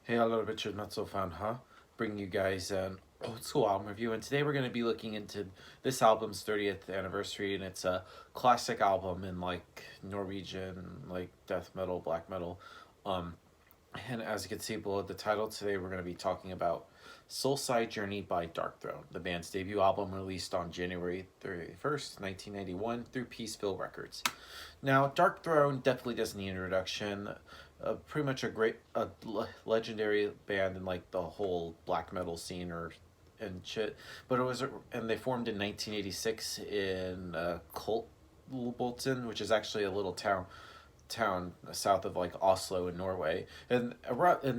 Hey, hello, Richard, not so fun, huh? Bringing you guys an old school album review, and today we're going to be looking into this album's 30th anniversary, and it's a classic album in like Norwegian, like death metal, black metal. Um, and as you can see below the title, today we're going to be talking about Soulside Journey by Darkthrone, the band's debut album released on January 31st, 1991 through Peaceville Records. Now, Darkthrone definitely does need introduction. Pretty much legendary band in like the whole black metal scene or and shit. But it was and they formed in 1986 in Bolton, which is actually a little town south of like Oslo in Norway. And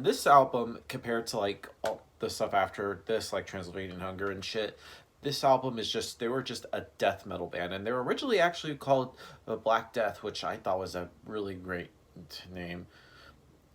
this album compared to like all the stuff after this, like Transylvanian Hunger and shit, this album is just they were just a death metal band, and they were originally actually called Black Death, which I thought was a really great name.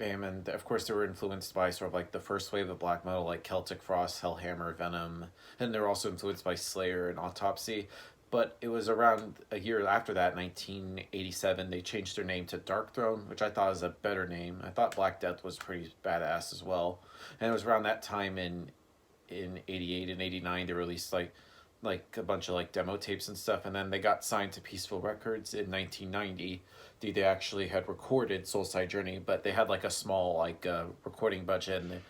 And of course, they were influenced by sort of like the first wave of black metal, like Celtic Frost, Hellhammer, Venom, and they were also influenced by Slayer and Autopsy. But it was around a year after that, 1987, they changed their name to Darkthrone, which I thought was a better name. I thought Black Death was pretty badass as well. And it was around that time in 88 and 89 they released like a bunch of like demo tapes and stuff, and then they got signed to Peaceful Records in 1990. They actually had recorded Soulside Journey, but they had like a small like recording budget, and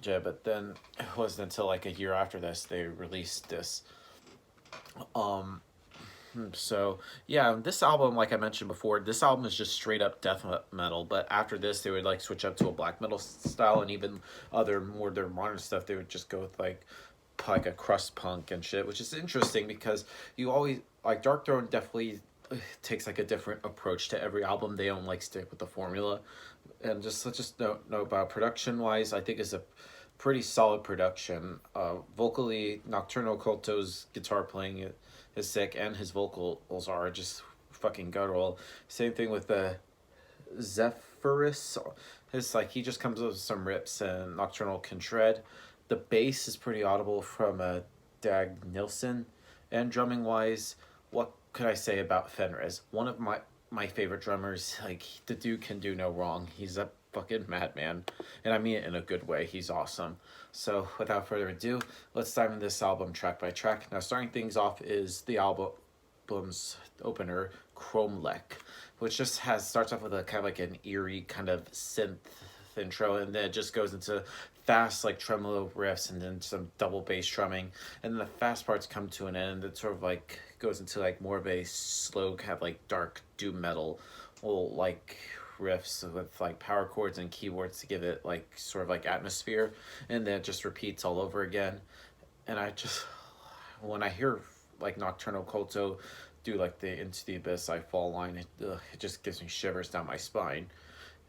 yeah, but then it wasn't until like a year after this they released this. um so yeah, this album, like I mentioned before, this album is just straight up death metal, but after this they would like switch up to a black metal style, and even other more their modern stuff they would just go with like a crust punk and shit, which is interesting because you always like Dark Throne definitely takes like a different approach to every album. They don't like stick with the formula. And just let's just know about production wise, I think is a pretty solid production. Vocally, Nocturnal Culto's guitar playing is sick, and his vocals are just fucking guttural. Same thing with the Zephyrus. His like he just comes up with some rips, and Nocturnal can shred. The bass is pretty audible from Dag Nilsson, and drumming wise, what could I say about Fenriz? One of my favorite drummers. Like the dude can do no wrong. He's a fucking madman, and I mean it in a good way. He's awesome. So without further ado, let's dive into this album track by track. Now, starting things off is the album's opener, Chrome Lek, which just has starts off with a kind of like an eerie kind of synth intro, and then it just goes into fast like tremolo riffs and then some double bass drumming, and then the fast parts come to an end. It sort of like goes into like more of a slow kind of like dark doom metal, well, like riffs with like power chords and keyboards to give it like sort of like atmosphere, and then it just repeats all over again. And I just when I hear like Nocturnal Culto do like the Into the Abyss I Fall line, it just gives me shivers down my spine.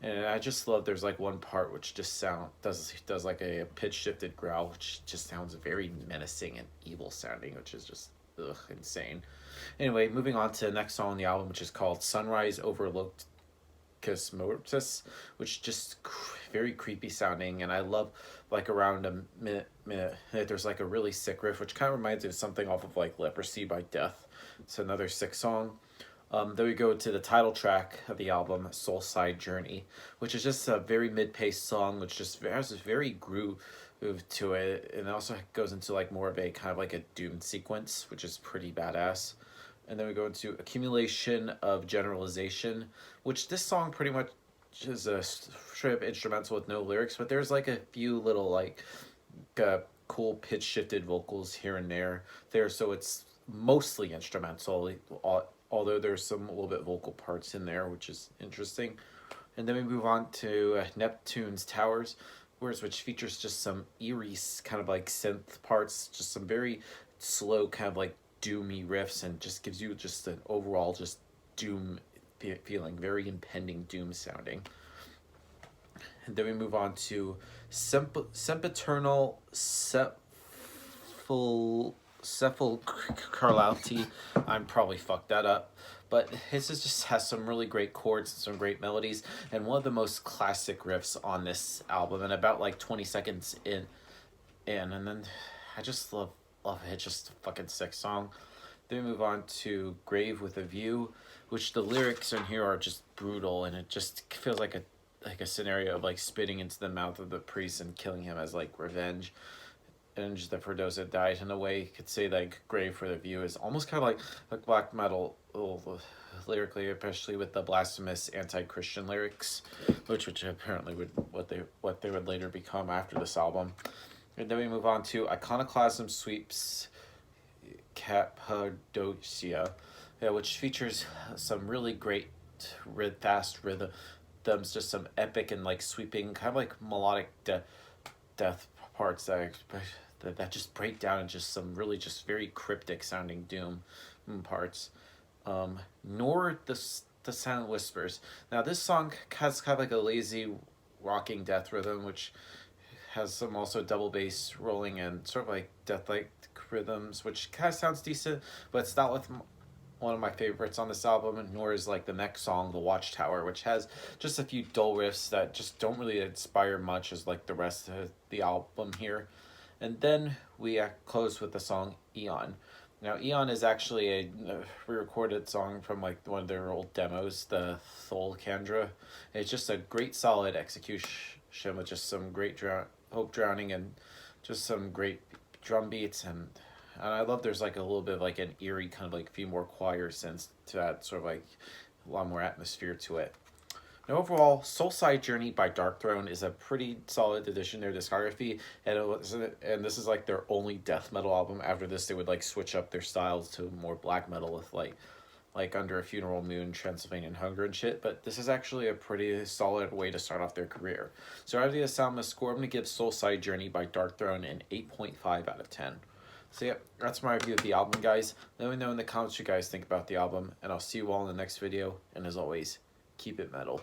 And I just love there's like one part which just does like a pitch shifted growl, which just sounds very menacing and evil sounding, which is just insane. Anyway, moving on to the next song on the album, which is called Sunrise Overlooked Mortis, which just very creepy sounding, and I love like around a minute there's like a really sick riff, which kind of reminds me of something off of like Leprosy by Death. It's another sick song. Then we go to the title track of the album, Soulside Journey, which is just a very mid-paced song, which just has this very groove to it, and it also goes into like more of a kind of like a doom sequence, which is pretty badass. And then we go into Accumulation of Generalization, which this song pretty much is a straight up instrumental with no lyrics, but there's like a few little like cool pitch shifted vocals here and there, so it's mostly instrumental, although there's some a little bit vocal parts in there, which is interesting. And then we move on to Neptune's Towers, which features just some eerie kind of like synth parts, just some very slow kind of like doomy riffs, and just gives you just an overall just doom feeling, very impending doom sounding. And then we move on to Sempiternal Cephal Carlauti. I'm probably fucked that up. But his just has some really great chords and some great melodies, and one of the most classic riffs on this album, and about like 20 seconds in, and then I just love it. It's just a fucking sick song. Then we move on to Grave with a View, which the lyrics in here are just brutal, and it just feels like a like a scenario of like spitting into the mouth of the priest and killing him as like revenge. And just for those that died, in a way, you could say like Grave for the View is almost kind of like black metal lyrically, especially with the blasphemous anti-Christian lyrics, which apparently would what they would later become after this album. And then we move on to Iconoclasm Sweeps Cappadocia, yeah, which features some really great fast rhythms, just some epic and like sweeping, kind of like melodic death parts that just break down in just some really just very cryptic sounding doom parts. Nor the Silent Whispers. Now this song has kind of like a lazy rocking death rhythm, which has some also double bass rolling and sort of like death like rhythms, which kind of sounds decent, but it's not with one of my favorites on this album, nor is like the next song, The Watchtower, which has just a few dull riffs that just don't really inspire much as like the rest of the album here. And then we close with the song Eon. Now Eon is actually a re-recorded song from like one of their old demos, the Thol Kandra. It's just a great solid execution with just some great Hope Drowning and just some great drum beats, and I love there's like a little bit of like an eerie kind of like few more choir sense to that, sort of like a lot more atmosphere to it. Now overall, Soulside Journey by Darkthrone is a pretty solid addition to their discography, and this is like their only death metal album. After this, they would like switch up their styles to more black metal with like Under a Funeral Moon, Transylvanian Hunger and shit, but this is actually a pretty solid way to start off their career. So out of the Soundless score, I'm going to give Soulside Journey by Darkthrone an 8.5 out of 10. So yeah, that's my review of the album, guys. Let me know in the comments what you guys think about the album, and I'll see you all in the next video, and as always, keep it metal.